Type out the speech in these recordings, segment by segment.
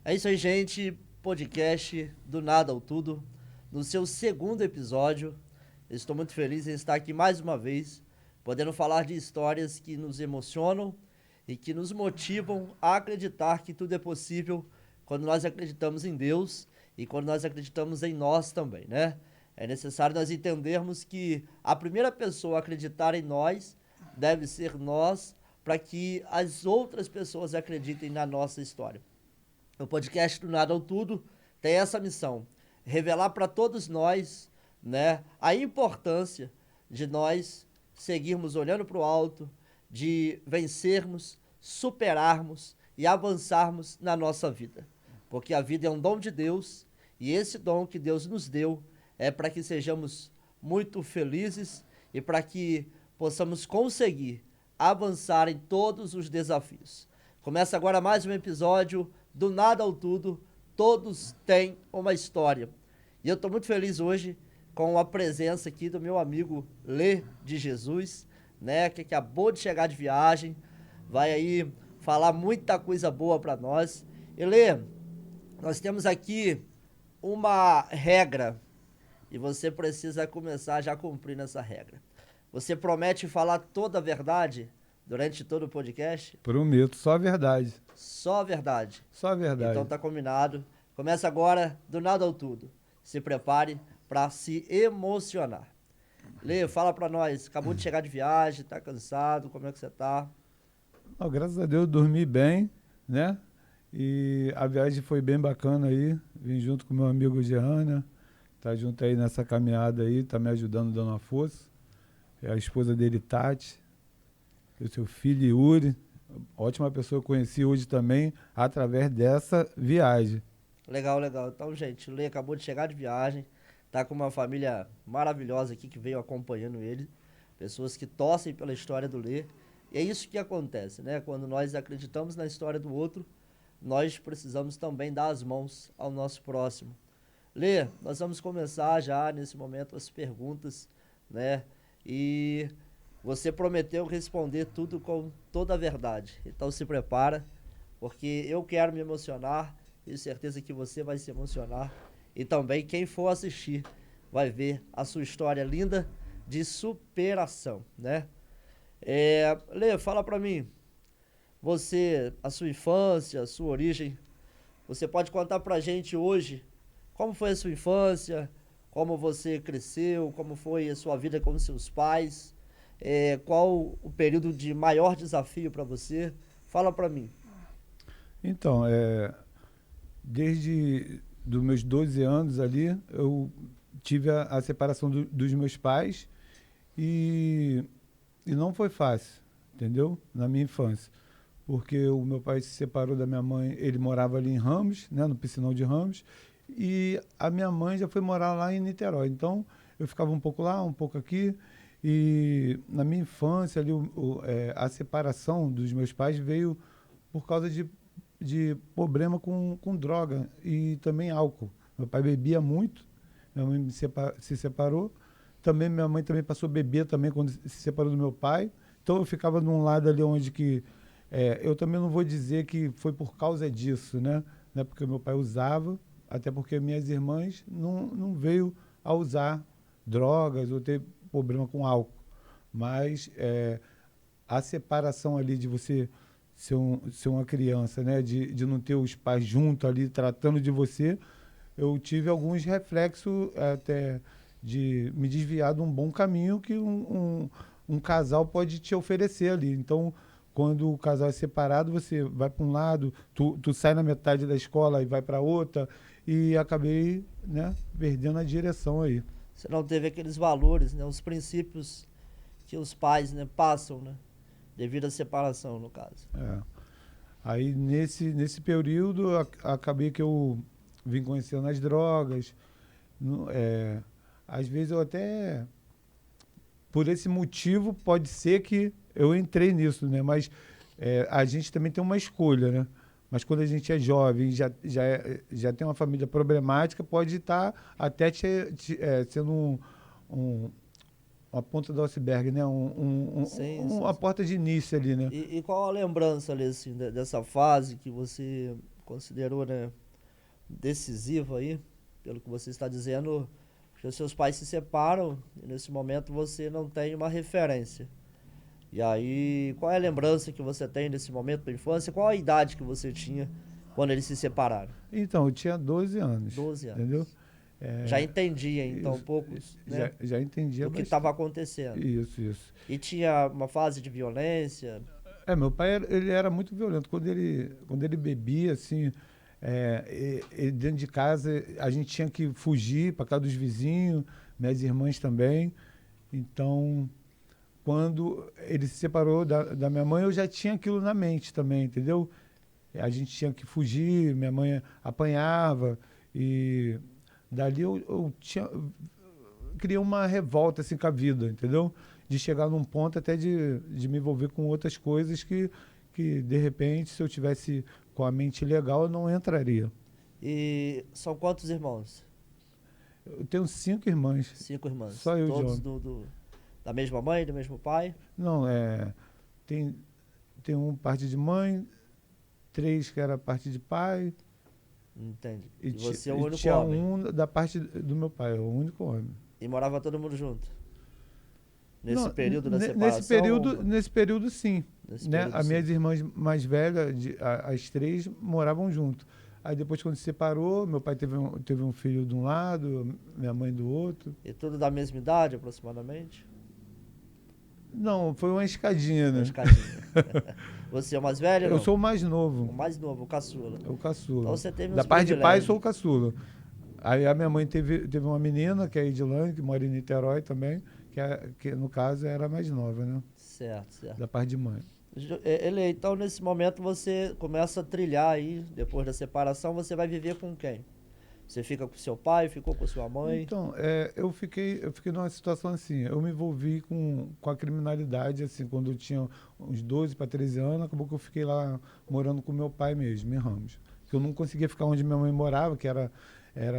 É isso aí, gente. Podcast do Nada ao Tudo, no seu segundo episódio. Eu estou muito feliz em estar aqui mais uma vez, podendo falar de histórias que nos emocionam e que nos motivam a acreditar que tudo é possível quando nós acreditamos em Deus e quando nós acreditamos em nós também, né? É necessário nós entendermos que a primeira pessoa a acreditar em nós deve ser nós, para que as outras pessoas acreditem na nossa história. O podcast do Nada ao Tudo tem essa missão: revelar para todos nós, né, a importância de nós seguirmos olhando para o alto, de vencermos, superarmos e avançarmos na nossa vida. Porque a vida é um dom de Deus e esse dom que Deus nos deu é para que sejamos muito felizes e para que possamos conseguir avançar em todos os desafios. Começa agora mais um episódio do Nada ao Tudo. Todos têm uma história. E eu estou muito feliz hoje com a presença aqui do meu amigo Lê de Jesus, né, que acabou de chegar de viagem, vai aí falar muita coisa boa para nós. E Lê, nós temos aqui uma regra e você precisa começar já cumprindo essa regra. Você promete falar toda a verdade durante todo o podcast? Prometo, só a verdade. Só a verdade. Só a Então verdade. tá combinado. Começa agora, do nada ao tudo. Se prepare para se emocionar. Lê, fala pra nós. Acabou de chegar de viagem, tá cansado? Como é que você tá? Não, graças a Deus dormi bem, né? E a viagem foi bem bacana aí. Vim junto com meu amigo Gerana. Tá junto aí nessa caminhada aí, tá me ajudando, dando uma força. É a esposa dele, Tati. E o seu filho, Yuri. Ótima pessoa que eu conheci hoje também, através dessa viagem. Legal, legal. Então, gente, o Lê acabou de chegar de viagem. Tá com uma família maravilhosa aqui que veio acompanhando ele. Pessoas que torcem pela história do Lê. E é isso que acontece, né? Quando nós acreditamos na história do outro, nós precisamos também dar as mãos ao nosso próximo. Lê, nós vamos começar já nesse momento as perguntas, né? E você prometeu responder tudo com toda a verdade. Então se prepara, porque eu quero me emocionar, tenho certeza que você vai se emocionar. E também quem for assistir vai ver a sua história linda de superação, né? Lê, fala pra mim, você, a sua infância, a sua origem, você pode contar pra gente hoje como foi a sua infância, como você cresceu, como foi a sua vida com seus pais, qual o período de maior desafio pra você? Fala pra mim. Então, desde dos meus 12 anos ali, eu tive a separação dos meus pais e, e não foi fácil, entendeu? Na minha infância. Porque o meu pai se separou da minha mãe, ele morava ali em Ramos, né, no Piscinão de Ramos, e a minha mãe já foi morar lá em Niterói. Então, eu ficava um pouco lá, um pouco aqui, e na minha infância ali, a separação dos meus pais veio por causa de problema com droga e também álcool. Meu pai bebia muito, minha mãe se separou, também minha mãe também passou a beber também quando se separou do meu pai. Então eu ficava num lado ali onde que eu também não vou dizer que foi por causa disso, né? Não é porque meu pai usava, até porque minhas irmãs não veio a usar drogas ou ter problema com álcool. Mas a separação ali de você ser uma criança, né? De não ter os pais junto ali tratando de você, eu tive alguns reflexos até de me desviar de um bom caminho que um casal pode te oferecer ali. Então, quando o casal é separado, você vai para um lado, tu sai na metade da escola e vai para outra, e acabei, né, perdendo a direção aí. Você não teve aqueles valores, né? Os princípios que os pais, né, passam, né? Devido à separação, no caso. É. Aí, nesse período, acabei que eu vim conhecendo as drogas. no- é, Às vezes eu até, por esse motivo, pode ser que eu entrei nisso, né? Mas a gente também tem uma escolha, né? Mas quando a gente é jovem, já tem uma família problemática, pode estar até sendo um- uma ponta do iceberg, né? Sim, sim, Uma sim. porta de início ali, né? E qual a lembrança ali, assim, dessa fase que você considerou, né, decisivo aí, pelo que você está dizendo, que os seus pais se separam e nesse momento você não tem uma referência. E aí, qual é a lembrança que você tem desse momento da infância? Qual a idade que você tinha quando eles se separaram? Então, eu tinha 12 anos, 12 entendeu? anos. Já entendia, então, um Isso, pouco, né, já entendia do que bastante. estava acontecendo. Isso. E tinha uma fase de violência. Meu pai, ele era muito violento. Quando ele bebia, assim, dentro de casa, a gente tinha que fugir para casa dos vizinhos, minhas irmãs também. Então, quando ele se separou da minha mãe, eu já tinha aquilo na mente também, entendeu? A gente tinha que fugir, minha mãe apanhava e dali eu criei uma revolta assim com a vida, entendeu? De chegar num ponto até de me envolver com outras coisas que de repente, se eu tivesse com a mente legal, eu não entraria. E são quantos irmãos? Eu tenho 5 irmãs, 5 irmãs. só eu de Todos homem. da mesma mãe, do mesmo pai? Não, tem, tem um parte de mãe, 3 que era parte de pai, Entende. e, E você é o e único tinha homem. um da parte do meu pai, o único homem. E morava todo mundo junto? Nesse Não, período da nesse separação? período sim. Nesse Né? período, As sim. minhas irmãs mais velhas, as 3, moravam junto. Aí depois, quando se separou, meu pai teve um filho de um lado, minha mãe do outro. E tudo da mesma idade, aproximadamente? Não, foi uma escadinha, Uma né? escadinha. Você é o mais velho ou Eu não? sou o mais O novo, mais novo, o caçula. o caçula. Então você teve Da uns parte de pai, privilégios. sou o caçula. Aí a minha mãe teve uma menina, que é a Edilane, que mora em Niterói também, que no caso era a mais nova, né? Certo. Da parte de mãe. Então, nesse momento, você começa a trilhar aí, depois da separação, você vai viver com quem? Você fica com seu pai, ficou com sua mãe? Então, eu fiquei numa situação assim, eu me envolvi com a criminalidade, assim, quando eu tinha uns 12 para 13 anos, acabou que eu fiquei lá morando com meu pai mesmo, em Ramos. Porque eu não conseguia ficar onde minha mãe morava, que era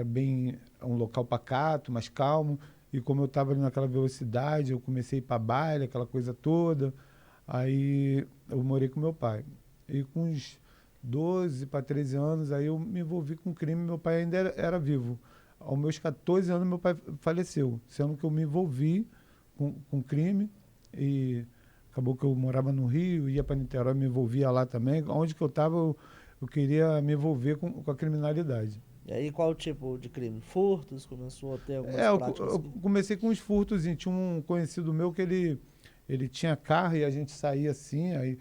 bem um local pacato, mais calmo, e como eu estava ali naquela velocidade, eu comecei a ir para baile, aquela coisa toda, aí eu morei com meu pai. E com uns 12 para 13 anos, aí eu me envolvi com crime, meu pai ainda era vivo. Aos meus 14 anos, meu pai faleceu, sendo que eu me envolvi com crime e acabou que eu morava no Rio, ia para Niterói, me envolvia lá também. Onde que eu estava, eu queria me envolver com a criminalidade. E aí, qual tipo de crime? Furtos? Começou a ter algumas Eu práticas? comecei com os furtos, e tinha um conhecido meu que ele tinha carro e a gente saía assim, aí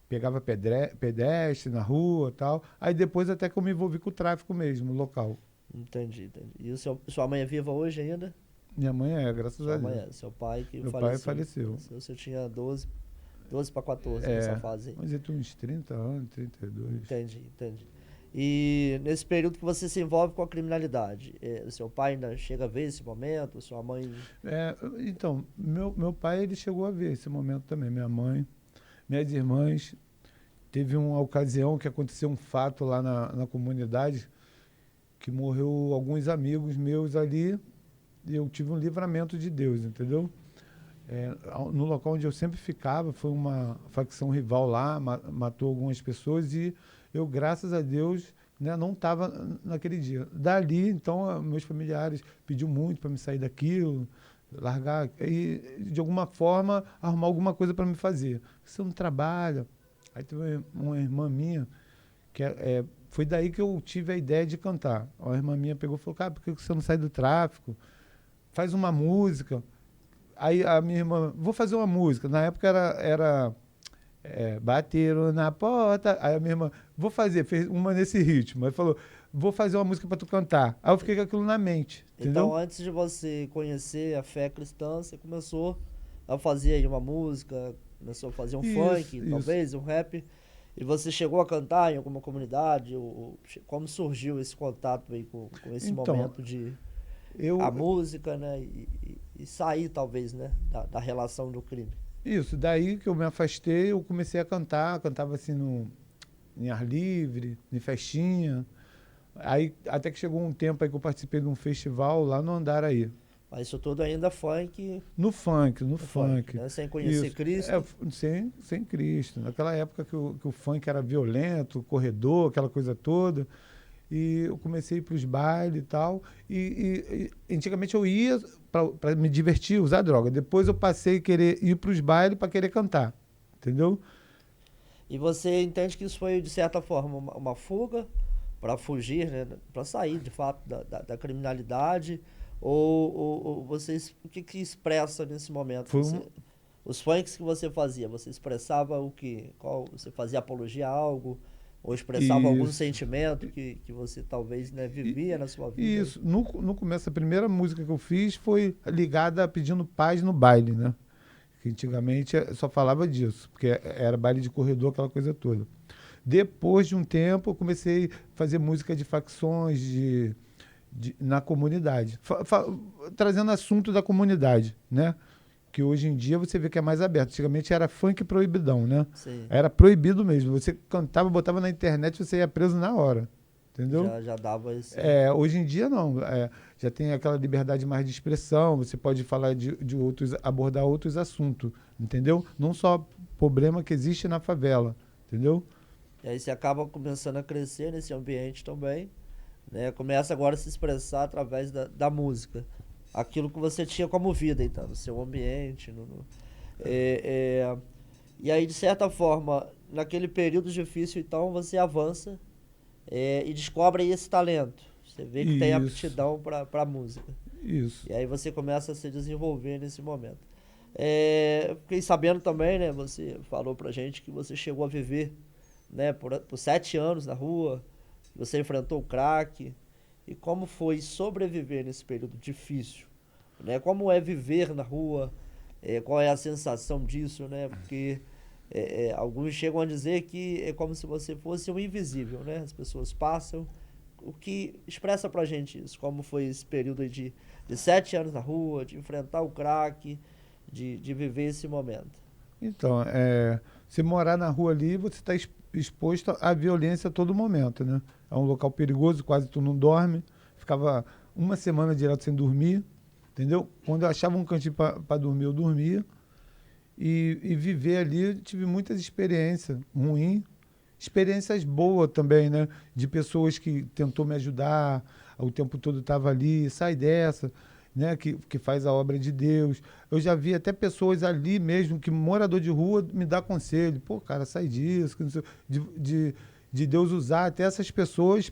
pegava pedestre na rua e tal. Aí depois até que eu me envolvi com o tráfico mesmo, local. Entendi. E sua mãe é viva hoje ainda? Minha mãe graças a Sua mãe Deus. é. Seu pai que Meu faleceu. pai faleceu. Você tinha 12 para 14 nessa fase aí. Mas ele tem uns 30 anos, 32. Entendi. E nesse período que você se envolve com a criminalidade, seu pai ainda chega a ver esse momento? Sua mãe... Então, meu pai ele chegou a ver esse momento também. Minha mãe, minhas irmãs. Teve uma ocasião que aconteceu um fato lá na comunidade, que morreu alguns amigos meus ali, e eu tive um livramento de Deus, entendeu? No local onde eu sempre ficava, foi uma facção rival lá, matou algumas pessoas e eu, graças a Deus, né, não estava naquele dia. Dali, então, meus familiares pediu muito para me sair daquilo, largar e, de alguma forma, arrumar alguma coisa para me fazer. Você não trabalha. Aí teve uma irmã minha, que foi daí que eu tive a ideia de cantar. A irmã minha pegou e falou, cara, por que você não sai do tráfico? Faz uma música. Aí a minha irmã, vou fazer uma música. Na época era bateram na porta. Aí a minha irmã, fez uma nesse ritmo. Aí falou, vou fazer uma música para tu cantar. Aí eu fiquei com aquilo na mente, entendeu? Então, antes de você conhecer a fé cristã, você começou a fazer aí uma música, começou a fazer um funk, talvez, um rap. E você chegou a cantar em alguma comunidade? Como surgiu esse contato aí com esse momento de a música, né? E sair, talvez, né? Da relação do crime. Isso, daí que eu me afastei, eu comecei a cantar, cantava assim em ar livre, em festinha. Aí até que chegou um tempo aí que eu participei de um festival lá no Andaraí. Mas isso tudo ainda funk, No funk. né? Sem conhecer Isso. Cristo. Sem Cristo. Naquela época que o funk era violento, corredor, aquela coisa toda. E eu comecei a ir para os bailes e tal. E antigamente eu ia para me divertir, usar droga. Depois eu passei a querer ir para os bailes para querer cantar. Entendeu? E você entende que isso foi, de certa forma, uma fuga para fugir, né? Para sair, de fato, da criminalidade? Ou vocês, o que expressa nesse momento? Foi um, Os funks que você fazia, você expressava o que? Você fazia apologia a algo? Ou expressava algum isso. sentimento que você talvez, né, E- vivia na sua vida? Isso. No começo, a primeira música que eu fiz foi ligada a pedindo paz no baile, né? Que antigamente só falava disso, porque era baile de corredor, aquela coisa toda. Depois de um tempo, eu comecei a fazer música de facções na comunidade, trazendo assunto da comunidade, né? Que hoje em dia você vê que é mais aberto. Antigamente era funk proibidão, né? Sim, Era proibido mesmo. Você cantava, botava na internet, você ia preso na hora, entendeu? já dava esse... Hoje em dia não. Já tem aquela liberdade mais de expressão, você pode falar de outros, abordar outros assuntos, entendeu? Não só problema que existe na favela, entendeu? E aí você acaba começando a crescer nesse ambiente também, né? Começa agora a se expressar através da música. Aquilo que você tinha como vida, então, no seu ambiente. É, é, e aí, de certa forma, naquele período difícil, então, você avança e descobre aí esse talento. Você vê que tem Isso, aptidão para música. isso. E aí você começa a se desenvolver nesse momento. Eu fiquei sabendo também, né? Você falou pra gente que você chegou a viver, né, por 7 anos na rua, você enfrentou o crack. E como foi sobreviver nesse período difícil, né? Como é viver na rua, qual é a sensação disso, né? Porque alguns chegam a dizer que é como se você fosse um invisível, né? As pessoas passam, o que expressa pra gente isso, como foi esse período aí de 7 anos na rua, de enfrentar o crack, de viver esse momento. Então, se morar na rua ali, você está exposto à violência a todo momento, né? É um local perigoso, quase tu não dorme. Ficava uma semana direto sem dormir, entendeu? Quando eu achava um cantinho para dormir, eu dormia. E viver ali, eu tive muitas experiências ruins, experiências boas também, né? De pessoas que tentou me ajudar, o tempo todo estava ali, sai dessa, né? Que faz a obra de Deus. Eu já vi até pessoas ali mesmo, que morador de rua me dá conselho. Pô, cara, sai disso. Que não sei, de Deus usar até essas pessoas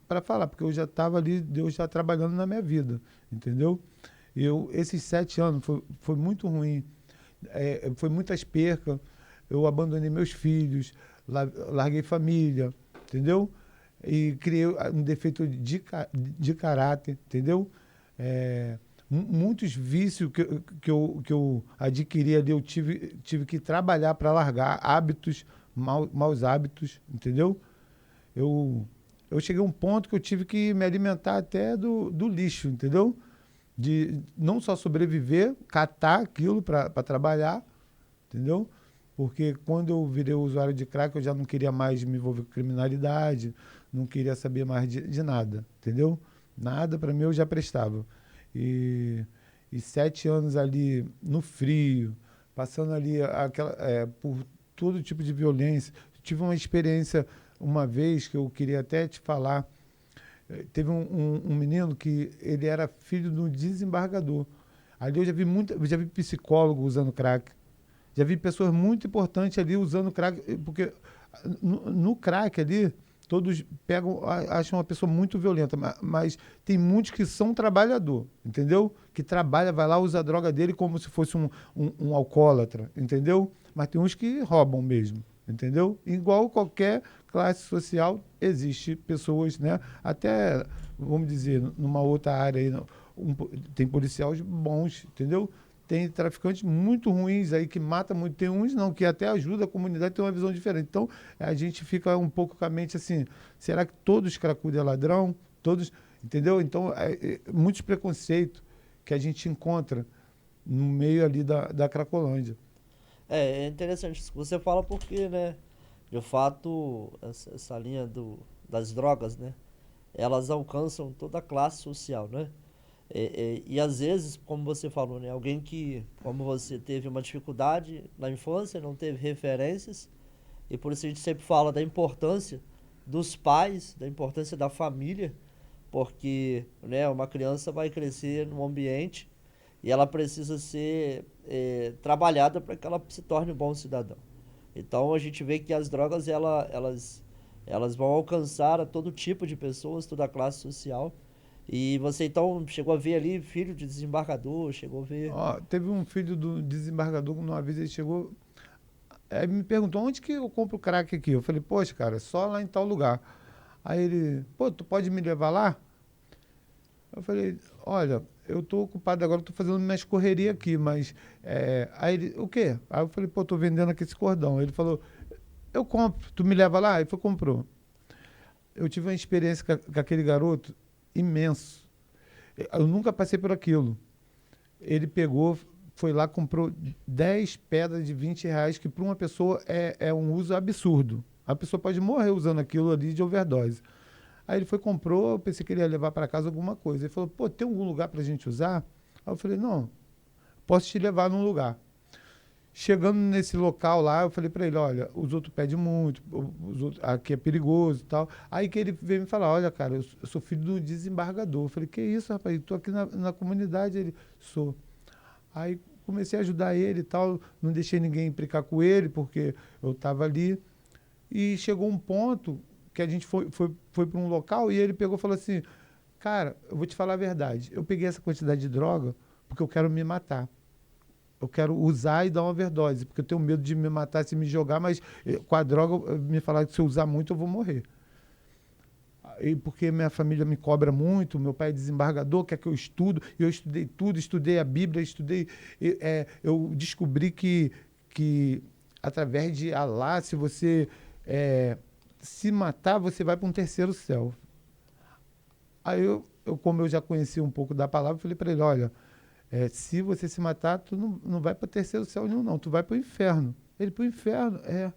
para falar, porque eu já estava ali, Deus já trabalhando na minha vida, entendeu? Esses 7 anos foi muito ruim. Foi muitas percas. Eu abandonei meus filhos, larguei família, entendeu? E criei um defeito de caráter, entendeu? Muitos vícios que eu adquiri ali, eu tive que trabalhar para largar hábitos, maus hábitos, entendeu? Eu, eu cheguei a um ponto que eu tive que me alimentar até do lixo, entendeu? De não só sobreviver, catar aquilo para trabalhar, entendeu? Porque quando eu virei usuário de crack, eu já não queria mais me envolver com criminalidade, não queria saber mais de nada, entendeu? Nada para mim eu já prestava. E, e 7 anos ali no frio, passando ali por todo tipo de violência. Tive uma experiência uma vez que eu queria até te falar. Teve um menino que ele era filho de um desembargador. Ali eu já vi psicólogo usando crack. Já vi pessoas muito importantes ali usando crack, porque no crack ali, todos acham uma pessoa muito violenta, mas tem muitos que são trabalhador, entendeu? Que trabalha, vai lá, usa a droga dele como se fosse um alcoólatra, entendeu? Mas tem uns que roubam mesmo, entendeu? Igual qualquer classe social, existe pessoas, né? Até, vamos dizer, numa outra área aí, tem policiais bons, entendeu? Tem traficantes muito ruins aí que matam muito. Tem uns não, que até ajuda a comunidade a ter uma visão diferente. Então, a gente fica um pouco com a mente assim, será que todos cracudos é ladrão? Todos, entendeu? Então, muitos preconceitos que a gente encontra no meio ali da Cracolândia. É interessante isso que você fala porque, né, de fato, essa linha das drogas, né, elas alcançam toda a classe social, né? E às vezes, como você falou, né? Alguém que, como você, teve uma dificuldade na infância, não teve referências, e por isso a gente sempre fala da importância dos pais, da importância da família, porque, né, uma criança vai crescer num ambiente e ela precisa ser trabalhada para que ela se torne um bom cidadão. Então a gente vê que as drogas elas vão alcançar a todo tipo de pessoas, toda a classe social. E você então chegou a ver ali filho de desembargador, chegou a ver. Ó, teve um filho do desembargador, uma vez ele chegou, aí me perguntou, onde que eu compro crack aqui? Eu falei, poxa, cara, só lá em tal lugar. Aí ele, pô, tu pode me levar lá? Eu falei, olha, eu tô ocupado agora, tô fazendo minhas correrias aqui, mas... Aí ele, o quê? Aí eu falei, pô, tô vendendo aqui esse cordão. Ele falou, eu compro, tu me leva lá? Aí foi, comprou. Eu tive uma experiência com aquele garoto imenso. Eu nunca passei por aquilo. Ele pegou, foi lá, comprou 10 pedras de R$ 20, que para uma pessoa é um uso absurdo. A pessoa pode morrer usando aquilo ali de overdose. Aí ele foi, comprou, eu pensei que ele ia levar para casa alguma coisa. Ele falou, pô, tem algum lugar para a gente usar? Aí eu falei, não, posso te levar num lugar. Chegando nesse local lá, eu falei para ele, olha, os outros pedem muito, aqui é perigoso e tal. Aí que ele veio me falar, olha, cara, eu sou filho do desembargador. Eu falei, que isso, rapaz? Estou aqui na comunidade. Ele, sou. Aí comecei a ajudar ele e tal, não deixei ninguém implicar com ele, porque eu estava ali. E chegou um ponto que a gente foi para um local e ele pegou e falou assim, cara, eu vou te falar a verdade, eu peguei essa quantidade de droga porque eu quero me matar. Eu quero usar e dar uma overdose, porque eu tenho medo de me matar se me jogar, mas com a droga, me falaram que se eu usar muito eu vou morrer. E porque minha família me cobra muito, meu pai é desembargador, quer que eu estudo, e eu estudei tudo, estudei a Bíblia, eu descobri que através de Alá, se você se matar, você vai para um terceiro céu. Aí como eu já conhecia um pouco da palavra, falei para ele, olha, se você se matar, tu não vai para o terceiro céu nenhum, não. Tu vai para o inferno. Ele, para o inferno? É.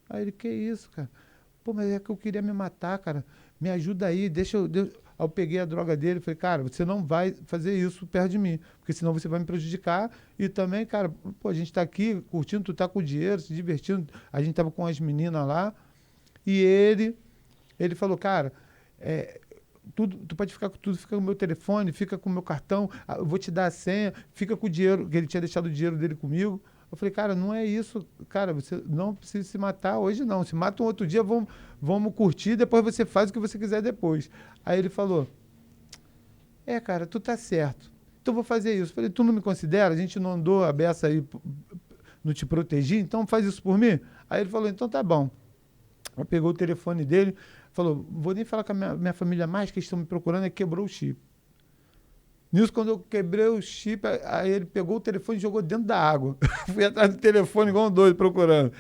Aí ele, que isso, cara? Pô, mas é que eu queria me matar, cara. Me ajuda aí, deixa eu... Aí eu peguei a droga dele e falei, cara, você não vai fazer isso perto de mim, porque senão você vai me prejudicar. E também, cara, pô, a gente tá aqui curtindo, tu tá com dinheiro, se divertindo. A gente tava com as meninas lá. E ele falou, cara, tudo, tu pode ficar com tudo, fica com o meu telefone, fica com o meu cartão, eu vou te dar a senha, fica com o dinheiro, que ele tinha deixado o dinheiro dele comigo. Eu falei, cara, não é isso, cara, você não precisa se matar hoje não, se mata um outro dia, vamos curtir, depois você faz o que você quiser depois. Aí ele falou, cara, tu tá certo, então eu vou fazer isso. Eu falei, tu não me considera? A gente não andou a beça aí, não te protegi, então faz isso por mim? Aí ele falou, então tá bom. Eu pegou o telefone dele, falou, vou nem falar com a minha família mais, que eles estão me procurando, e quebrou o chip. Nisso, quando eu quebrei o chip, aí ele pegou o telefone e jogou dentro da água. Fui atrás do telefone igual um doido procurando.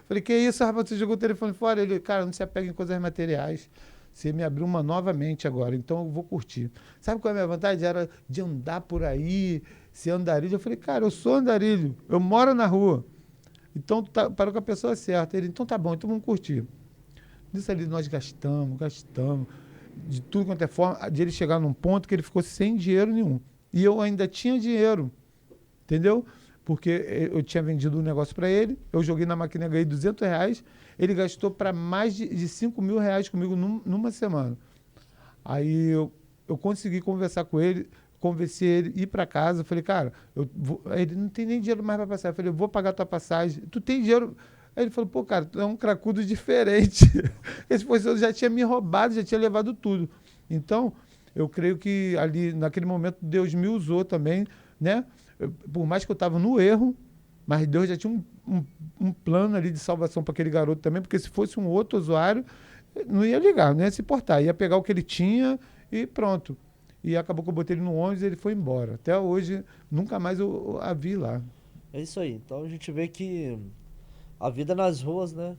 Falei, que isso, rapaz, você jogou o telefone fora? Ele, cara, não se apega em coisas materiais. Você me abriu uma nova mente agora, então eu vou curtir. Sabe qual é a minha vontade? Era de andar por aí, ser andarilho. Eu falei, cara, eu sou andarilho, eu moro na rua. Então, parou com a pessoa certa. Ele, então tá bom, então vamos curtir. Nisso ali nós gastamos, de tudo quanto é forma, de ele chegar num ponto que ele ficou sem dinheiro nenhum. E eu ainda tinha dinheiro, entendeu? Porque eu tinha vendido um negócio para ele, eu joguei na máquina, ganhei R$ 200, ele gastou para mais de R$ 5.000 comigo numa semana. Aí eu consegui conversar com ele, convenci ele a ir para casa. Eu falei, cara, ele não tem nem dinheiro mais para passar. Eu falei, eu vou pagar tua passagem. Tu tem dinheiro? Aí ele falou, pô, cara, tu é um cracudo diferente. Esse professor já tinha me roubado, já tinha levado tudo. Então, eu creio que ali, naquele momento, Deus me usou também, né? Por mais que eu estava no erro, mas Deus já tinha um plano ali de salvação para aquele garoto também, porque se fosse um outro usuário, não ia ligar, não ia se importar, ia pegar o que ele tinha e pronto. E acabou que eu botei ele no ônibus e ele foi embora. Até hoje, nunca mais eu a vi lá. É isso aí. Então a gente vê que a vida nas ruas, né?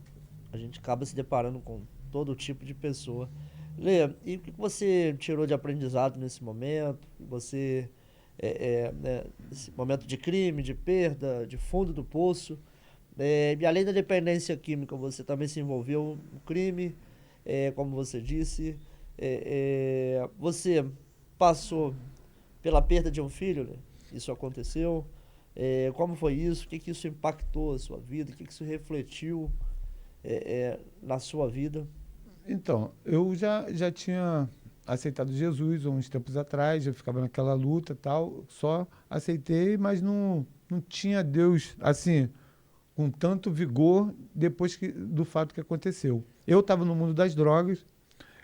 A gente acaba se deparando com todo tipo de pessoa. Lê, e o que você tirou de aprendizado nesse momento? Você, né, esse momento de crime, de perda, de fundo do poço. E além da dependência química, você também se envolveu no crime, como você disse. Você passou pela perda de um filho, né? Isso aconteceu. Como foi isso? O que isso impactou a sua vida? O que isso refletiu na sua vida? Então, eu já tinha aceitado Jesus há uns tempos atrás, eu ficava naquela luta e tal, só aceitei, mas não tinha Deus, assim, com tanto vigor depois do fato que aconteceu. Eu estava no mundo das drogas,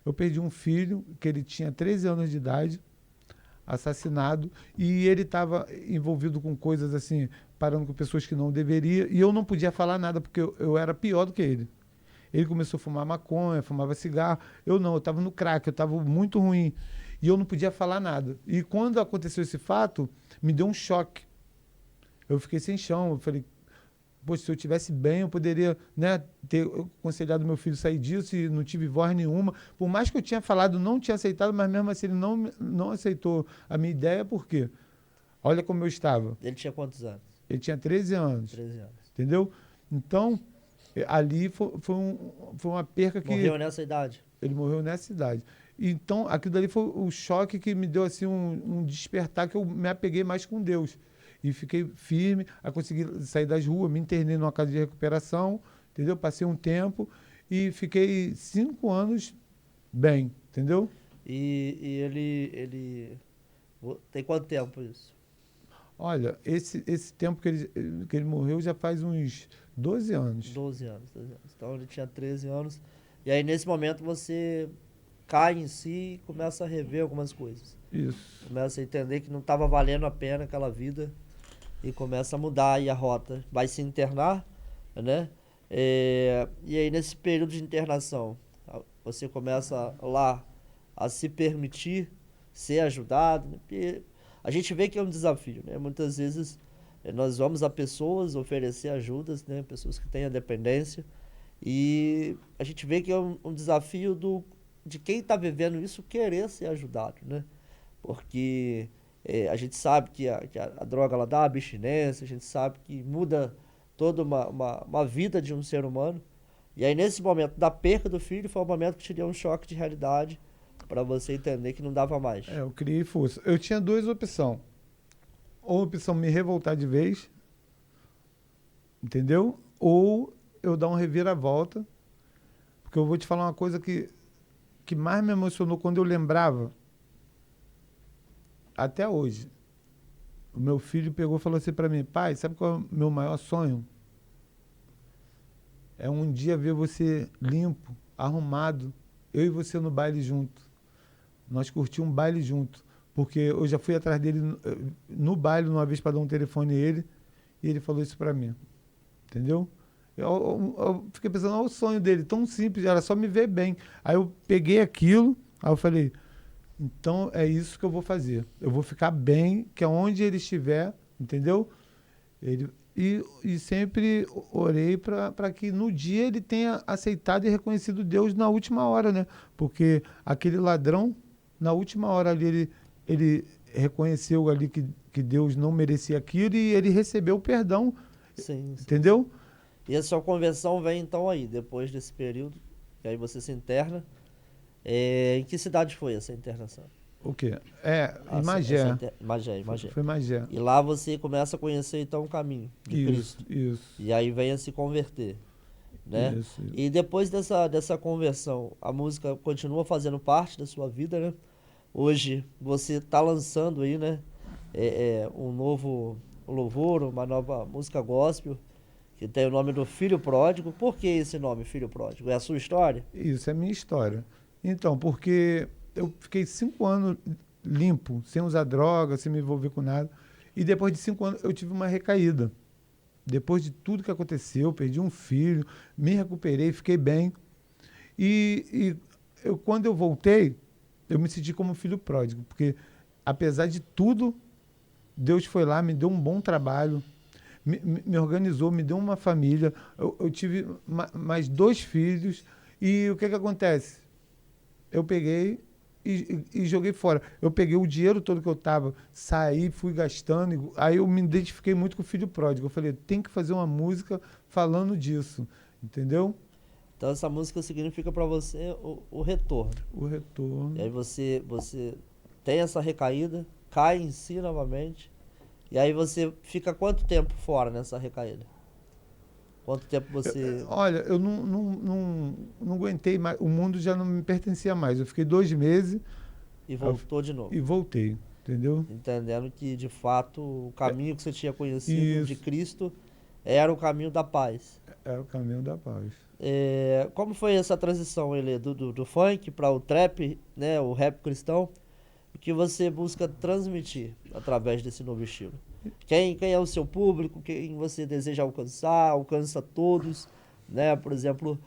eu perdi um filho, que ele tinha 13 anos de idade, assassinado, e ele estava envolvido com coisas assim, parando com pessoas que não deveria, e eu não podia falar nada, porque eu era pior do que ele. Ele começou a fumar maconha, fumava cigarro. Eu não, eu estava no crack, eu estava muito ruim. E eu não podia falar nada. E quando aconteceu esse fato, me deu um choque. Eu fiquei sem chão. Eu falei, poxa, se eu estivesse bem, eu poderia, né, ter aconselhado meu filho a sair disso e não tive voz nenhuma. Por mais que eu tinha falado, não tinha aceitado, mas mesmo assim ele não aceitou a minha ideia, por quê? Olha como eu estava. Ele tinha quantos anos? Ele tinha 13 anos. 13 anos. Entendeu? Então, ali foi uma perca que... Morreu nessa idade? Ele morreu nessa idade. Então, aquilo dali foi o choque que me deu assim um despertar, que eu me apeguei mais com Deus. E fiquei firme, a conseguir sair das ruas, me internei numa casa de recuperação, entendeu? Passei um tempo e fiquei 5 anos bem, entendeu? E ele... Tem quanto tempo isso? Olha, esse tempo que ele morreu já faz uns 12 anos. 12 anos. Então ele tinha 13 anos. E aí nesse momento você cai em si e começa a rever algumas coisas. Isso. Começa a entender que não estava valendo a pena aquela vida e começa a mudar aí a rota. Vai se internar, né? E aí nesse período de internação, você começa lá a se permitir ser ajudado, né? Porque a gente vê que é um desafio, né? Muitas vezes nós vamos a pessoas oferecer ajudas, né? Pessoas que têm a dependência, e a gente vê que é um desafio de quem está vivendo isso querer ser ajudado, né? Porque a gente sabe que a droga ela dá abstinência, a gente sabe que muda toda uma vida de um ser humano. E aí nesse momento da perca do filho foi um momento que te deu um choque de realidade para você entender que não dava mais. Eu criei força. Eu tinha duas opções. Ou a opção me revoltar de vez, entendeu? Ou eu dar um reviravolta, porque eu vou te falar uma coisa que mais me emocionou quando eu lembrava, até hoje. O meu filho pegou e falou assim para mim, pai, sabe qual é o meu maior sonho? É um dia ver você limpo, arrumado, eu e você no baile junto. Nós curtimos um baile junto, porque eu já fui atrás dele no baile uma vez para dar um telefone a ele, e ele falou isso para mim, entendeu? Eu fiquei pensando, olha o sonho dele, tão simples, era só me ver bem. Aí eu peguei aquilo, aí eu falei, então é isso que eu vou fazer. Eu vou ficar bem, que aonde ele estiver, entendeu? E sempre orei para que no dia ele tenha aceitado e reconhecido Deus na última hora, né? Porque aquele ladrão, na última hora ali, ele reconheceu ali que Deus não merecia aquilo e ele recebeu o perdão, Sim. entendeu? E a sua conversão vem então aí, depois desse período, e aí você se interna. Em que cidade foi essa internação? O quê? Em Magé. Magé. Foi Magé. E lá você começa a conhecer então o caminho de Cristo. Isso. E aí vem a se converter, né? Isso. E depois dessa conversão, a música continua fazendo parte da sua vida, né? Hoje você está lançando aí, né? Um novo louvor, uma nova música gospel, que tem o nome do Filho Pródigo. Por que esse nome, Filho Pródigo? É a sua história? Isso é a minha história. Então, porque eu fiquei 5 anos limpo, sem usar droga, sem me envolver com nada. E depois de 5 anos eu tive uma recaída. Depois de tudo que aconteceu, perdi um filho, me recuperei, fiquei bem. E quando eu voltei, eu me senti como filho pródigo, porque apesar de tudo, Deus foi lá, me deu um bom trabalho, me organizou, me deu uma família. Eu tive mais 2 filhos. E o que acontece? Eu peguei e joguei fora. Eu peguei o dinheiro todo que eu tava, saí, fui gastando. Aí eu me identifiquei muito com o filho pródigo. Eu falei, tem que fazer uma música falando disso, entendeu? Então essa música significa para você o retorno. O retorno. E aí você tem essa recaída, cai em si novamente. E aí você fica quanto tempo fora nessa recaída? Quanto tempo você... Olha, eu não aguentei mais, o mundo já não me pertencia mais. Eu fiquei 2 meses E voltou de novo? e voltei, entendeu? Entendendo que, de fato, o caminho que você tinha conhecido de Isso Cristo era o caminho da paz. era o caminho da paz. Como foi essa transição, Elê, do funk para o trap, né, o rap cristão? O que você busca transmitir através desse novo estilo? Quem é o seu público? Quem você deseja alcançar? Alcança todos, né? Por exemplo,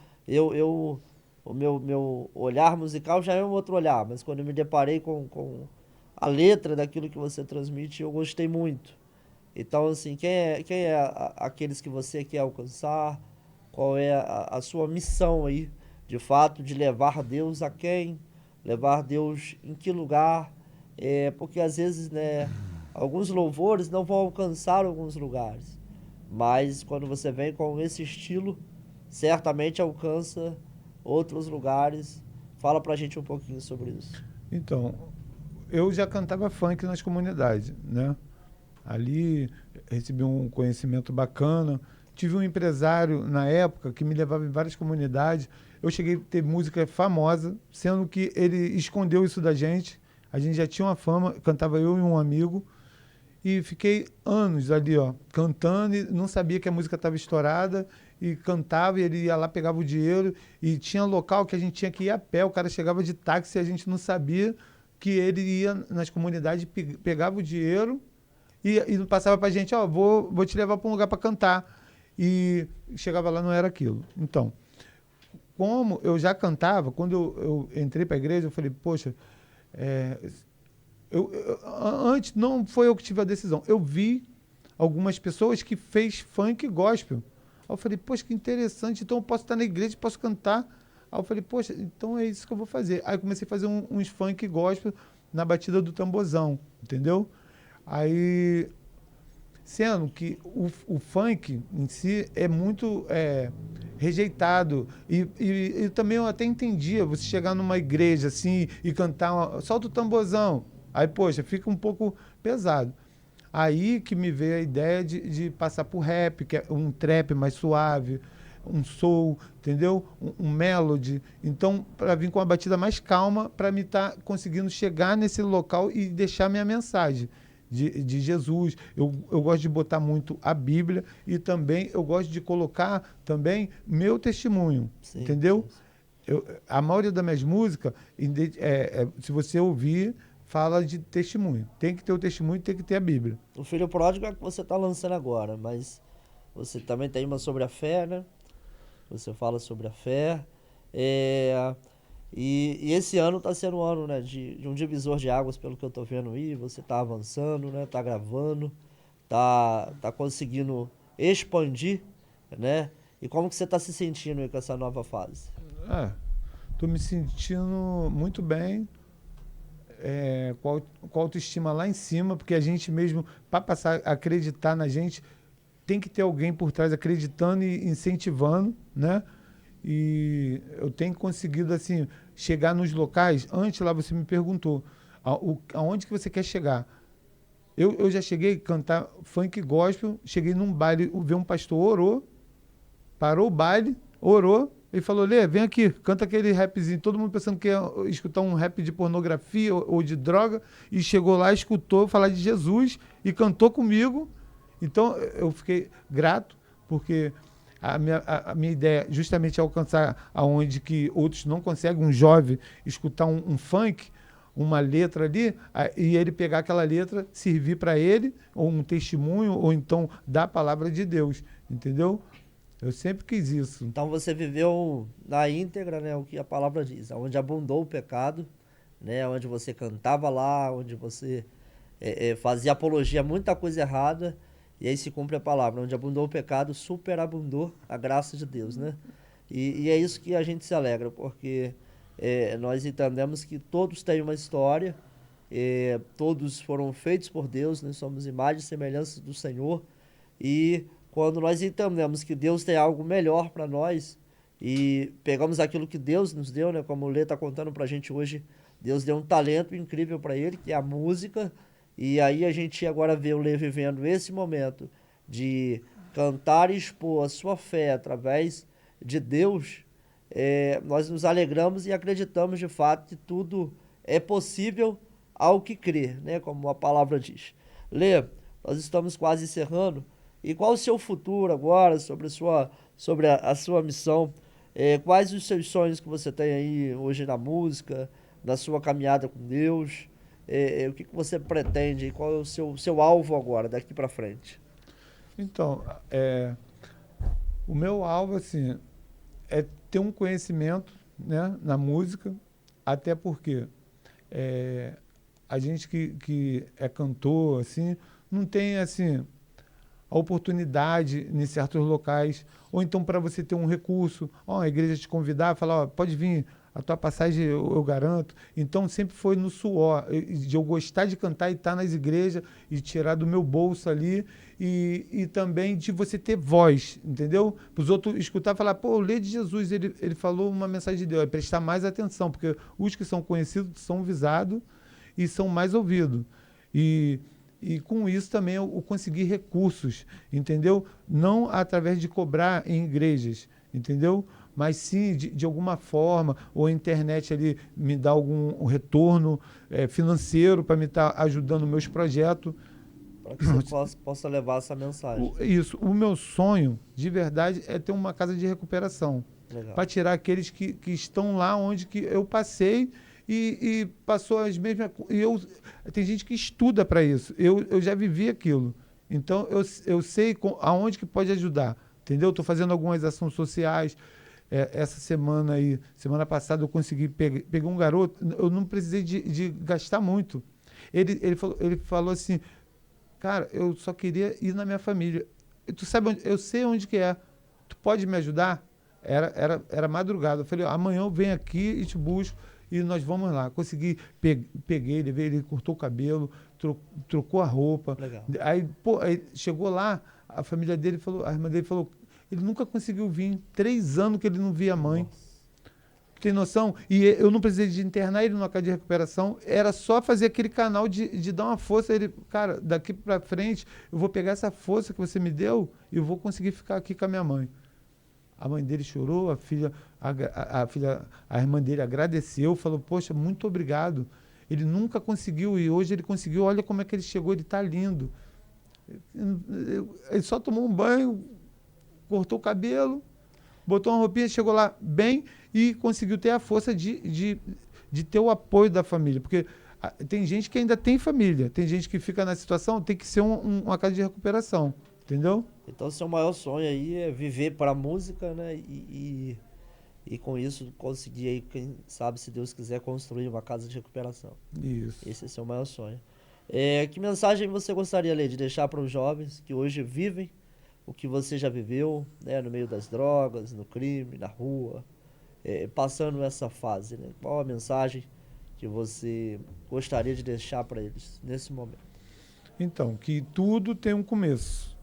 o meu olhar musical já é um outro olhar, mas quando eu me deparei com a letra daquilo que você transmite, eu gostei muito. Então, assim, quem é aqueles que você quer alcançar? Qual é a sua missão aí, de fato, de levar Deus a quem? Levar Deus em que lugar? Porque às vezes, né, alguns louvores não vão alcançar alguns lugares, mas quando você vem com esse estilo, certamente alcança outros lugares. Fala pra gente um pouquinho sobre isso. Então, eu já cantava funk nas comunidades, né? Ali recebi um conhecimento bacana. Tive um empresário na época que me levava em várias comunidades. Eu cheguei a ter música famosa, sendo que ele escondeu isso da gente. A gente já tinha uma fama, cantava eu e um amigo. E fiquei anos ali, ó, cantando e não sabia que a música estava estourada. E cantava e ele ia lá, pegava o dinheiro. E tinha local que a gente tinha que ir a pé. O cara chegava de táxi e a gente não sabia que ele ia nas comunidades, pegava o dinheiro e passava pra gente, ó, vou te levar para um lugar para cantar. E chegava lá, não era aquilo. Então, como eu já cantava, quando eu entrei para a igreja, eu falei, poxa, é, antes não foi eu que tive a decisão. Eu vi algumas pessoas que fez funk gospel. Aí eu falei, poxa, que interessante, então eu posso estar na igreja, posso cantar. Aí eu falei, poxa, então é isso que eu vou fazer. Aí eu comecei a fazer uns funk gospel na batida do tamborzão, entendeu? Aí, sendo que o funk em si é muito rejeitado. E também eu até entendia você chegar numa igreja assim e cantar, solta o tamborzão. Aí, poxa, fica um pouco pesado. Aí que me veio a ideia de passar pro rap, que é um trap mais suave, um soul, entendeu? Um melody. Então, para vir com uma batida mais calma, para me estar conseguindo chegar nesse local e deixar minha mensagem de Jesus. Eu gosto de botar muito a Bíblia e também eu gosto de colocar também meu testemunho, Sim, entendeu? sim, sim. A maioria das minhas músicas, se você ouvir, fala de testemunho. Tem que ter o testemunho, tem que ter a Bíblia. O Filho Pródigo é o que você está lançando agora, mas você também tem uma sobre a fé, né? Você fala sobre a fé. É, e esse ano está sendo um ano, né, de um divisor de águas, pelo que eu tô vendo aí. Você está avançando, né? Tá gravando, tá conseguindo expandir, né? E como que você está se sentindo aí com essa nova fase? Tô me sentindo muito bem, com a autoestima lá em cima, porque a gente mesmo, para passar a acreditar na gente, tem que ter alguém por trás acreditando e incentivando, né? E eu tenho conseguido, assim, chegar nos locais. Antes lá você me perguntou, aonde que você quer chegar? Eu já cheguei a cantar funk gospel, cheguei num baile, ver um pastor orou, parou o baile, orou, e falou, Lê, vem aqui, canta aquele rapzinho. Todo mundo pensando que ia escutar um rap de pornografia ou de droga, e chegou lá, escutou falar de Jesus e cantou comigo. Então, eu fiquei grato, porque a minha ideia justamente é alcançar aonde que outros não conseguem, um jovem escutar um funk, uma letra ali, e ele pegar aquela letra, servir para ele, ou um testemunho, ou então dar a palavra de Deus, entendeu? Eu sempre quis isso. Então você viveu na íntegra, né, o que a palavra diz, onde abundou o pecado, né, onde você cantava lá, onde você fazia apologia a muita coisa errada, e aí se cumpre a palavra, onde abundou o pecado, superabundou a graça de Deus, né? E é isso que a gente se alegra, porque nós entendemos que todos têm uma história, todos foram feitos por Deus, nós somos imagem e semelhança do Senhor, e quando nós entendemos que Deus tem algo melhor para nós e pegamos aquilo que Deus nos deu, né? Como o Lê está contando para a gente hoje, Deus deu um talento incrível para ele, que é a música, E aí a gente agora vê o Lê vivendo esse momento de cantar e expor a sua fé através de Deus. Nós nos alegramos e acreditamos de fato que tudo é possível ao que crer, né? Como a palavra diz. Lê, nós estamos quase encerrando. E qual o seu futuro agora sobre a sua missão? Quais os seus sonhos que você tem aí hoje na música, na sua caminhada com Deus? O que você pretende? Qual é o seu alvo agora, daqui para frente? Então, o meu alvo, assim, é ter um conhecimento, né, na música, até porque a gente que é cantor, assim, não tem, assim, a oportunidade em certos locais, ou então para você ter um recurso, a igreja te convidar, falar, pode vir, a tua passagem eu garanto. Então sempre foi no suor, de eu gostar de cantar e estar nas igrejas e tirar do meu bolso ali, e também de você ter voz, entendeu? Para os outros escutar e falar, pô, Lê de Jesus, ele falou uma mensagem de Deus, é prestar mais atenção, porque os que são conhecidos são visados e são mais ouvidos. E com isso também eu consegui recursos, entendeu? Não através de cobrar em igrejas, entendeu? Mas sim, de alguma forma, ou a internet ali me dá algum retorno financeiro para me estar ajudando meus projetos. Para que você possa levar essa mensagem. Isso. O meu sonho, de verdade, é ter uma casa de recuperação. Para tirar aqueles que estão lá onde que eu passei e passou as mesmas... Tem gente que estuda para isso. Eu já vivi aquilo. Então, eu sei aonde que pode ajudar. Entendeu? Estou fazendo algumas ações sociais. Essa semana aí, semana passada, eu consegui pegar um garoto. Eu não precisei de gastar muito. Ele falou assim, cara, eu só queria ir na minha família. Tu sabe onde? Eu sei onde que é. Tu pode me ajudar? Era madrugada. Eu falei, amanhã eu venho aqui e te busco e nós vamos lá. Consegui, peguei, ele cortou o cabelo, trocou a roupa. Legal. Aí chegou lá, a família dele falou, a irmã dele falou, ele nunca conseguiu vir. 3 anos que ele não via a mãe. Nossa. Tem noção? E eu não precisei de internar ele numa casa de recuperação, era só fazer aquele canal de dar uma força. Ele, cara, daqui para frente, eu vou pegar essa força que você me deu e eu vou conseguir ficar aqui com a minha mãe. A mãe dele chorou, a irmã dele agradeceu, falou, poxa, muito obrigado. Ele nunca conseguiu e hoje ele conseguiu, olha como é que ele chegou, ele está lindo. Ele só tomou um banho, cortou o cabelo, botou uma roupinha, chegou lá bem e conseguiu ter a força de ter o apoio da família. Porque tem gente que ainda tem família, tem gente que fica na situação, tem que ser uma casa de recuperação, entendeu? Então, seu maior sonho aí é viver para a música, né? E com isso conseguir aí, quem sabe, se Deus quiser, construir uma casa de recuperação. Isso. Esse é seu maior sonho. Que mensagem você gostaria, Lê, de deixar para os jovens que hoje vivem o que você já viveu, né? No meio das drogas, no crime, na rua, passando essa fase, né? Qual a mensagem que você gostaria de deixar para eles nesse momento? Então, que tudo tem um começo.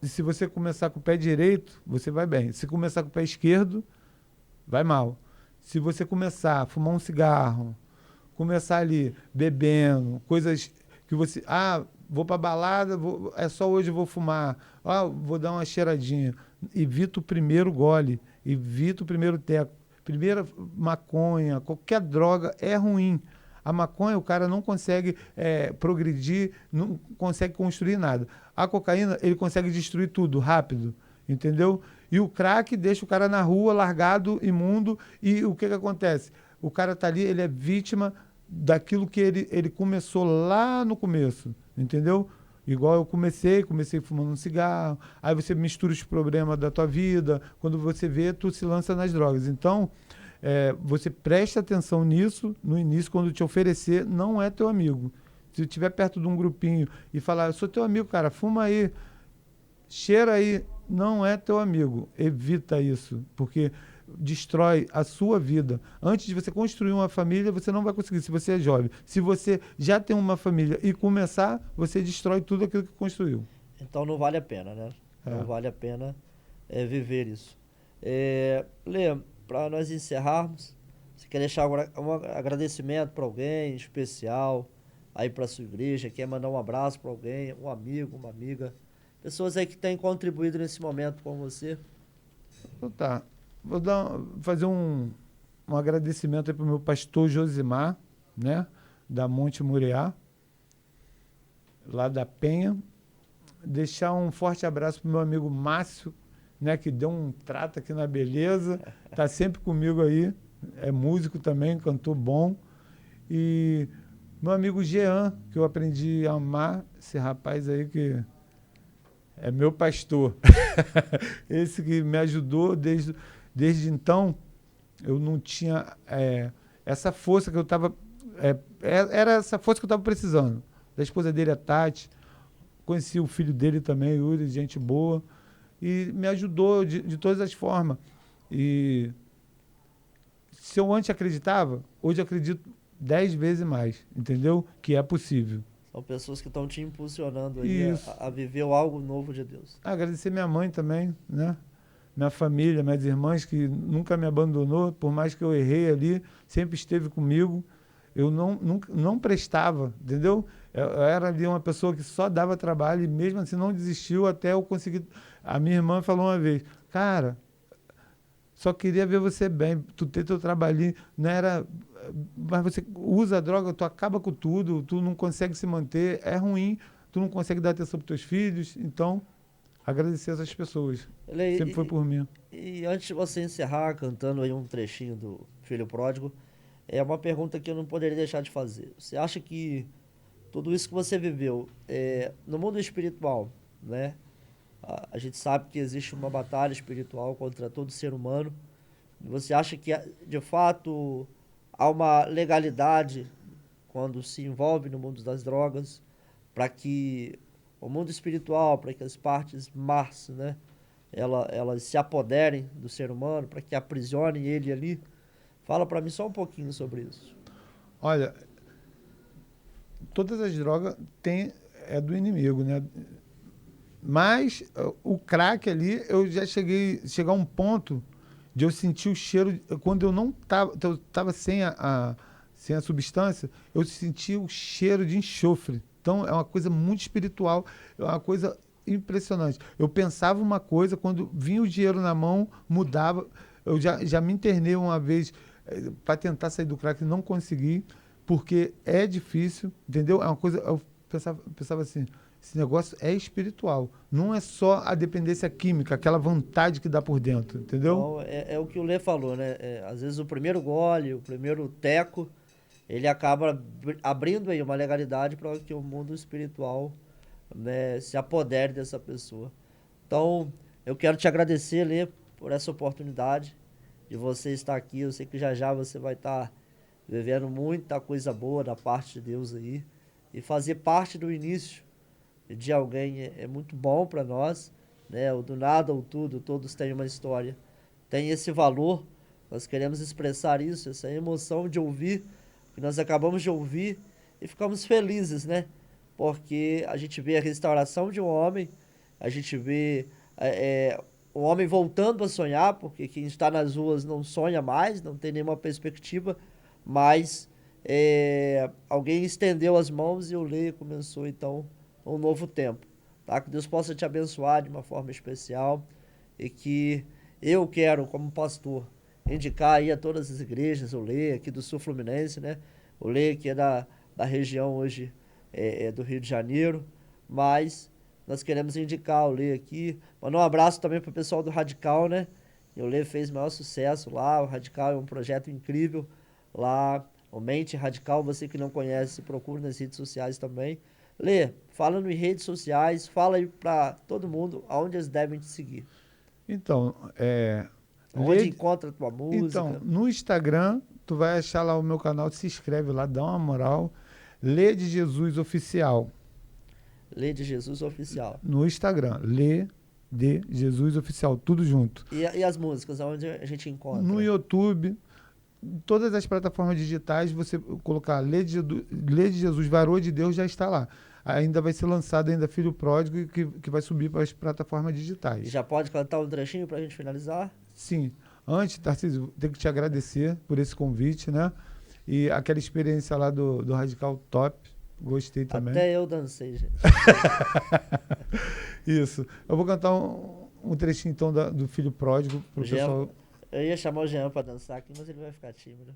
E se você começar com o pé direito, você vai bem. Se começar com o pé esquerdo, vai mal. Se você começar a fumar um cigarro, começar ali bebendo, coisas que você... vou pra balada, só hoje eu vou fumar. Vou dar uma cheiradinha. Evita o primeiro gole, evita o primeiro teco. Primeira maconha, qualquer droga é ruim. A maconha, o cara não consegue progredir, não consegue construir nada. A cocaína, ele consegue destruir tudo rápido, entendeu? E o crack deixa o cara na rua, largado, imundo, e o que acontece? O cara tá ali, ele é vítima daquilo que ele começou lá no começo, entendeu? Igual eu comecei fumando um cigarro, aí você mistura os problemas da tua vida, quando você vê, tu se lança nas drogas. Então, você presta atenção nisso, no início, quando te oferecer, não é teu amigo. Se eu estiver perto de um grupinho e falar, eu sou teu amigo, cara, fuma aí, cheira aí, não é teu amigo. Evita isso, porque destrói a sua vida. Antes de você construir uma família, você não vai conseguir, se você é jovem. Se você já tem uma família e começar, você destrói tudo aquilo que construiu. Então não vale a pena, né? Não vale a pena viver isso. Lê, para nós encerrarmos, você quer deixar um agradecimento para alguém especial, aí para sua igreja, quer mandar um abraço para alguém, um amigo, uma amiga, pessoas aí que têm contribuído nesse momento com você. Então tá. Vou fazer um agradecimento aí para o meu pastor Josimar, né? Da Monte Muriá, lá da Penha. Deixar um forte abraço para o meu amigo Márcio, né? Que deu um trato aqui na Beleza. Tá sempre comigo aí. É músico também, cantor bom. E meu amigo Jean, que eu aprendi a amar, esse rapaz aí que é meu pastor. Esse que me ajudou desde então. Eu não tinha essa força que eu estava... era essa força que eu estava precisando. Da esposa dele, a Tati. Conheci o filho dele também, Yuri, gente boa. E me ajudou de todas as formas. E se eu antes acreditava, hoje eu acredito 10 vezes mais, entendeu? Que é possível. São pessoas que estão te impulsionando aí a viver algo novo de Deus. Agradecer minha mãe também, né? Minha família, minhas irmãs, que nunca me abandonou, por mais que eu errei ali, sempre esteve comigo. Eu não prestava, entendeu? Eu era ali uma pessoa que só dava trabalho e mesmo assim não desistiu até eu conseguir. A minha irmã falou uma vez, cara, só queria ver você bem, tu ter teu trabalhinho, não era... Mas você usa a droga, tu acaba com tudo, tu não consegue se manter, é ruim, tu não consegue dar atenção para teus filhos, então agradecer essas pessoas. Sempre foi por mim. E antes de você encerrar cantando aí um trechinho do Filho Pródigo, é uma pergunta que eu não poderia deixar de fazer. Você acha que tudo isso que você viveu no mundo espiritual, né? A gente sabe que existe uma batalha espiritual contra todo ser humano. Você acha que, de fato, há uma legalidade quando se envolve no mundo das drogas para que o mundo espiritual, para que as partes más, né, elas se apoderem do ser humano, para que aprisionem ele ali? Fala para mim só um pouquinho sobre isso. Olha, todas as drogas é do inimigo, né? Mas o crack ali, eu já chegar a um ponto de eu sentir o cheiro, quando eu não estava sem a substância, eu sentia o cheiro de enxofre. Então é uma coisa muito espiritual, é uma coisa impressionante. Eu pensava uma coisa, quando vinha o dinheiro na mão, mudava. Eu já me internei uma vez para tentar sair do crack e não consegui, porque é difícil, entendeu? É uma coisa, eu pensava assim, esse negócio é espiritual, não é só a dependência química, aquela vontade que dá por dentro, entendeu? Então, é o que o Lê falou, né? Às vezes o primeiro gole, o primeiro teco, ele acaba abrindo aí uma legalidade para que o mundo espiritual, né, se apodere dessa pessoa. Então, eu quero te agradecer, Lê, por essa oportunidade de você estar aqui. Eu sei que já você vai estar vivendo muita coisa boa da parte de Deus aí. E fazer parte do início de alguém é muito bom para nós, né? O do nada ao tudo, todos têm uma história. Tem esse valor, nós queremos expressar isso, essa emoção de ouvir, que nós acabamos de ouvir e ficamos felizes, né? Porque a gente vê a restauração de um homem, a gente vê o homem voltando a sonhar, porque quem está nas ruas não sonha mais, não tem nenhuma perspectiva, mas alguém estendeu as mãos e o Lê começou então um novo tempo, tá? Que Deus possa te abençoar de uma forma especial e que eu quero, como pastor, indicar aí a todas as igrejas, o Lê aqui do Sul Fluminense, né? O Lê que é da região hoje do Rio de Janeiro, mas nós queremos indicar o Lê aqui. Mandar um abraço também pro pessoal do Radical, né? E o Lê fez o maior sucesso lá, o Radical é um projeto incrível lá, o Mente Radical, você que não conhece, procura nas redes sociais também. Lê, fala nas redes sociais, fala aí pra todo mundo aonde eles devem te seguir. Então, Onde encontra a tua música. Então, no Instagram, tu vai achar lá o meu canal, se inscreve lá, dá uma moral. Lê de Jesus Oficial. Lê de Jesus Oficial. No Instagram, Lê de Jesus Oficial, tudo junto. E as músicas, aonde a gente encontra? No YouTube, todas as plataformas digitais, você colocar Lê de Jesus, Varô de Deus, já está lá. Ainda vai ser lançado ainda Filho Pródigo, que vai subir para as plataformas digitais. E já pode cantar um trechinho para a gente finalizar? Sim. Antes, Tarcísio, tenho que te agradecer por esse convite, né? E aquela experiência lá do Radical top, Gostei também. Até eu dancei, gente. Isso. Eu vou cantar um trechinho, então, do Filho Pródigo pro pessoal. Eu ia chamar o Jean pra dançar aqui, mas ele vai ficar tímido.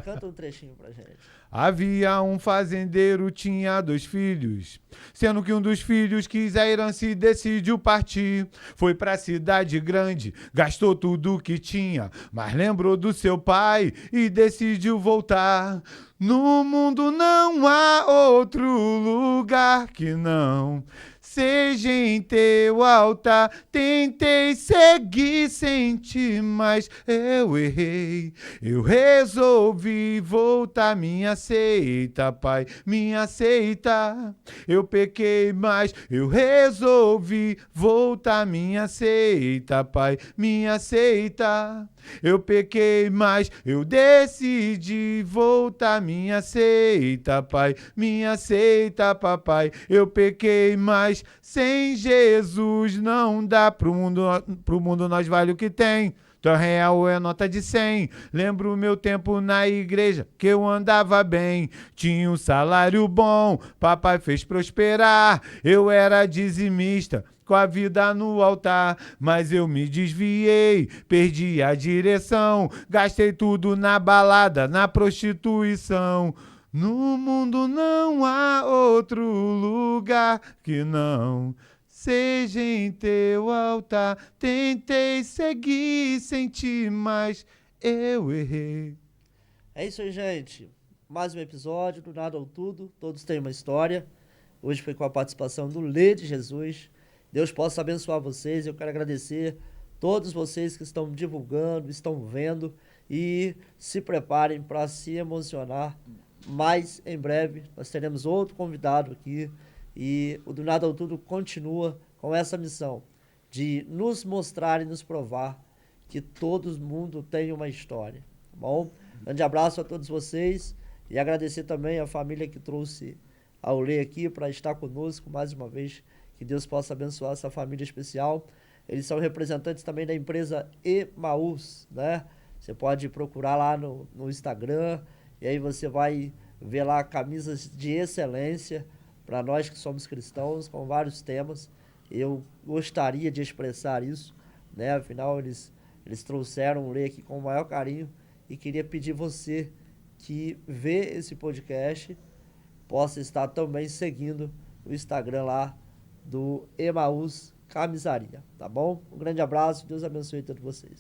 Canta um trechinho pra gente. Havia um fazendeiro, tinha 2 filhos, sendo que um dos filhos quis a herança e decidiu partir. Foi pra cidade grande, gastou tudo que tinha, mas lembrou do seu pai e decidiu voltar. No mundo não há outro lugar que não seja em teu altar. Tentei seguir sem ti, mas eu errei. Eu resolvi voltar. Me aceita, Pai, me aceita. Eu pequei, mas eu resolvi voltar. Me aceita, Pai, me aceita. Eu pequei, mas eu decidi voltar. Me aceita, Pai, me aceita, Papai. Eu pequei, mas sem Jesus não dá. Pro mundo nós vale o que tem. Tua real é nota de 100. Lembro o meu tempo na igreja, que eu andava bem. Tinha um salário bom, papai fez prosperar. Eu era dizimista, com a vida no altar, mas eu me desviei, perdi a direção, gastei tudo na balada, na prostituição. No mundo não há outro lugar que não seja em teu altar. Tentei seguir sem ti, mas eu errei. É isso aí, gente. Mais um episódio do Nada ou Tudo. Todos têm uma história. Hoje foi com a participação do Lê de Jesus. Deus possa abençoar vocês. Eu quero agradecer todos vocês que estão divulgando, estão vendo e se preparem para se emocionar. Mas em breve nós teremos outro convidado aqui e o Do Nada ao Tudo continua com essa missão de nos mostrar e nos provar que todo mundo tem uma história, tá bom? Grande abraço a todos vocês e agradecer também a família que trouxe ao Lê aqui para estar conosco mais uma vez. Que Deus possa abençoar essa família especial. Eles são representantes também da empresa Emaús, né? Você pode procurar lá no Instagram e aí você vai ver lá camisas de excelência para nós que somos cristãos, com vários temas. Eu gostaria de expressar isso, né? Afinal, eles trouxeram o Lê aqui com o maior carinho e queria pedir você que vê esse podcast possa estar também seguindo o Instagram lá do Emaús Camisaria, tá bom? Um grande abraço, Deus abençoe todos vocês.